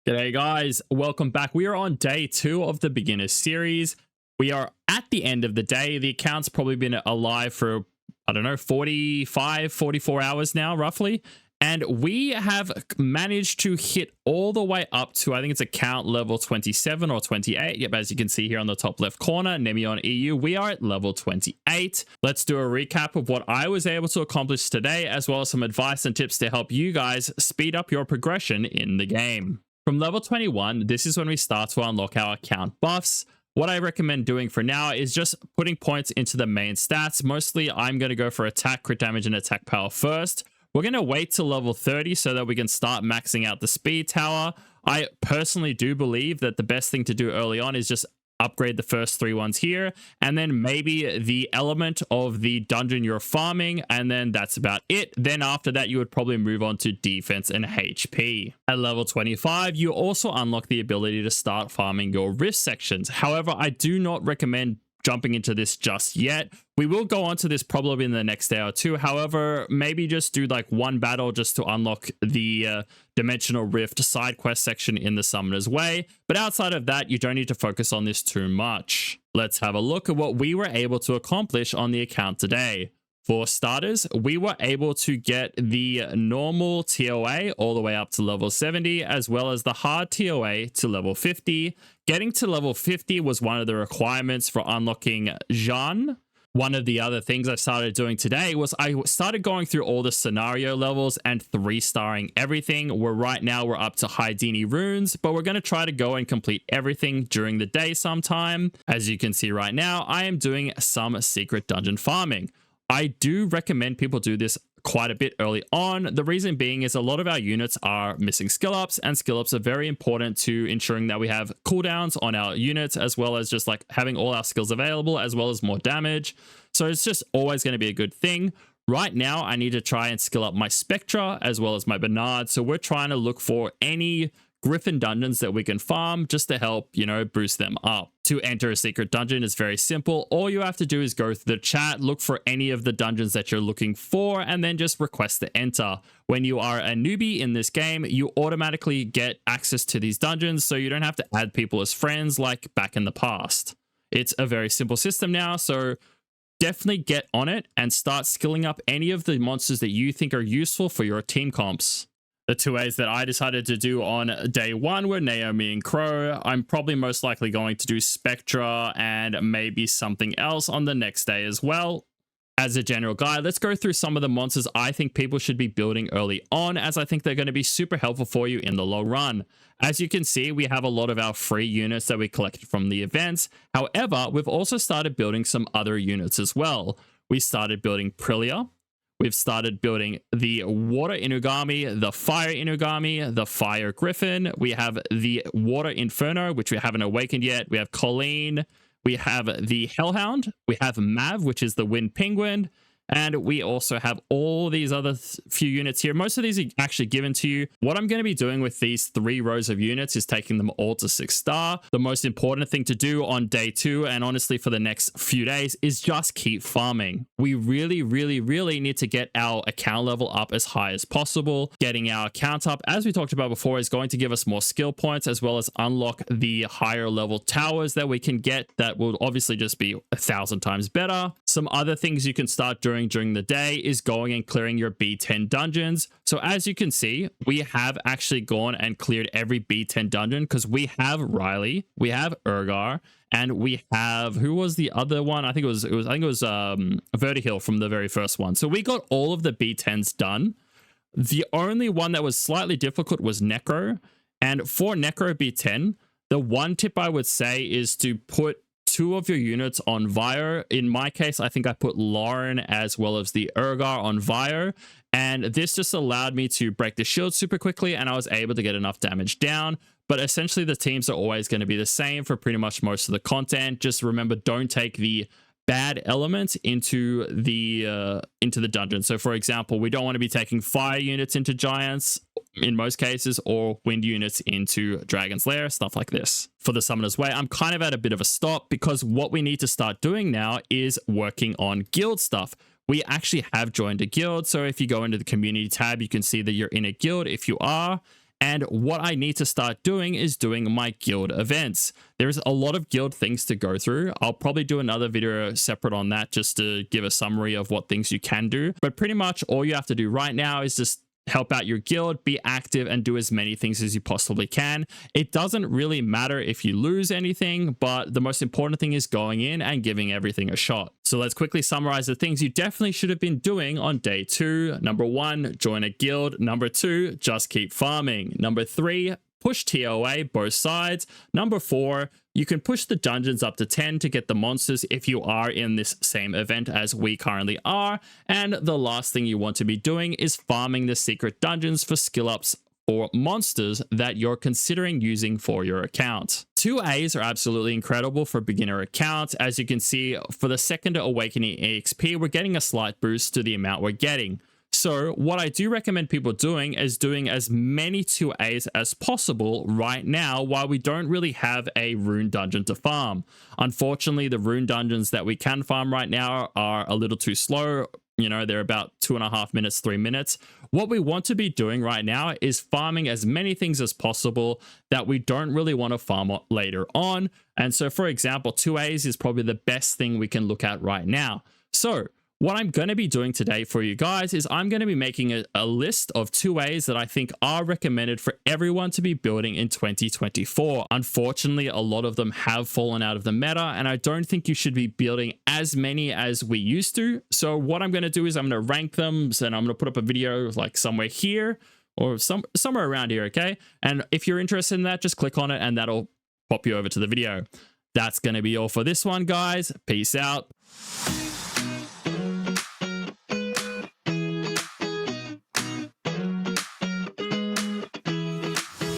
G'day guys, welcome back. We are on day 2 of the beginner series. We are at the end of the day. The account's probably been alive for, I don't know, 44 hours now, roughly. And we have managed to hit all the way up to, I think it's account level 27 or 28. Yep, as you can see here on the top left corner, Nemi on EU, we are at level 28. Let's do a recap of what I was able to accomplish today, as well as some advice and tips to help you guys speed up your progression in the game. From level 21, this is when we start to unlock our account buffs. What I recommend doing for now is just putting points into the main stats. Mostly, I'm going to go for attack, crit damage, and attack power first. We're going to wait till level 30 so that we can start maxing out the speed tower. I personally do believe that the best thing to do early on is just upgrade the first 3 ones here, and then maybe the element of the dungeon you're farming, and then that's about it. Then after that, you would probably move on to defense and HP. At level 25, you also unlock the ability to start farming your rift sections. However, I do not recommend jumping into this just yet. We will go on to this probably in the next day or two. However, maybe just do like one battle just to unlock the Dimensional Rift side quest section in the Summoner's Way. But outside of that, you don't need to focus on this too much. Let's have a look at what we were able to accomplish on the account today. For starters, we were able to get the normal TOA all the way up to level 70, as well as the hard TOA to level 50. Getting to level 50 was one of the requirements for unlocking Jean. One of the other things I started doing today was I started going through all the scenario levels and 3-starring everything. Right now we're up to Haidini runes, but we're going to try to go and complete everything during the day sometime. As you can see right now, I am doing some secret dungeon farming. I do recommend people do this quite a bit early on. The reason being is a lot of our units are missing skill ups, and skill ups are very important to ensuring that we have cooldowns on our units, as well as just like having all our skills available, as well as more damage. So it's just always going to be a good thing. Right now, I need to try and skill up my Spectra as well as my Bernard. So we're trying to look for any Griffin dungeons that we can farm just to help, boost them up. To enter a secret dungeon is very simple. All you have to do is go through the chat, look for any of the dungeons that you're looking for, and then just request to enter. When you are a newbie in this game, you automatically get access to these dungeons, so you don't have to add people as friends like back in the past. It's a very simple system now, so definitely get on it and start skilling up any of the monsters that you think are useful for your team comps. The 2 A's that I decided to do on day 1 were Naomi and Crow. I'm probably most likely going to do Spectra and maybe something else on the next day as well. As a general guide, let's go through some of the monsters I think people should be building early on, as I think they're going to be super helpful for you in the long run. As you can see, we have a lot of our free units that we collected from the events. However, we've also started building some other units as well. We started building Prilia. We've started building the Water Inugami, the Fire Inugami, the Fire Griffin. We have the Water Inferno, which we haven't awakened yet. We have Colleen. We have the Hellhound. We have Mav, which is the Wind Penguin. And we also have all these other few units here. Most of these are actually given to you. What I'm going to be doing with these 3 rows of units is taking them all to 6-star. The most important thing to do on day 2, and honestly for the next few days, is just keep farming. We really need to get our account level up as high as possible. Getting our account up, as we talked about before, is going to give us more skill points, as well as unlock the higher level towers that we can get that will obviously just be 1,000 times better. Some other things you can start doing during the day is going and clearing your B10 dungeons. So as you can see, we have actually gone and cleared every B10 dungeon because we have Riley, we have Urgar, and we have, who was the other one? I think it was Vertihill from the very first one. So we got all of the B10s done. The only one that was slightly difficult was Necro. And for Necro B10, the one tip I would say is to put 2 of your units on Vire. In my case, I think I put Lauren as well as the Urgar on Vire, and this just allowed me to break the shield super quickly, and I was able to get enough damage down. But essentially, the teams are always going to be the same for pretty much most of the content. Just remember, don't take the bad elements into the dungeon. So for example, we don't want to be taking fire units into giants in most cases, or wind units into Dragon's Lair, stuff like this. For the Summoner's Way, I'm kind of at a bit of a stop because what we need to start doing now is working on guild stuff. We actually have joined a guild, so if you go into the community tab, you can see that you're in a guild if you are. And what I need to start doing is doing my guild events. There's a lot of guild things to go through. I'll probably do another video separate on that just to give a summary of what things you can do. But pretty much all you have to do right now is just help out your guild, be active, and do as many things as you possibly can. It doesn't really matter if you lose anything, but the most important thing is going in and giving everything a shot. So let's quickly summarize the things you definitely should have been doing on day 2. Number 1, join a guild. Number 2, just keep farming. Number 3, push TOA both sides. Number 4, you can push the dungeons up to 10 to get the monsters if you are in this same event as we currently are. And the last thing you want to be doing is farming the secret dungeons for skill ups or monsters that you're considering using for your account. 2As are absolutely incredible for beginner accounts. As you can see, for the second awakening EXP, we're getting a slight boost to the amount we're getting. So what I do recommend people doing is doing as many 2As as possible right now while we don't really have a rune dungeon to farm. Unfortunately, the rune dungeons that we can farm right now are a little too slow. You know, they're about 2.5 minutes, 3 minutes. What we want to be doing right now is farming as many things as possible that we don't really want to farm later on. And so, for example, 2As is probably the best thing we can look at right now. So what I'm going to be doing today for you guys is I'm going to be making a list of 2As that I think are recommended for everyone to be building in 2024. Unfortunately, a lot of them have fallen out of the meta, and I don't think you should be building as many as we used to. So what I'm going to do is I'm going to rank them, and I'm going to put up a video like somewhere here or somewhere around here, okay? And if you're interested in that, just click on it and that'll pop you over to the video. That's going to be all for this one, guys. Peace out.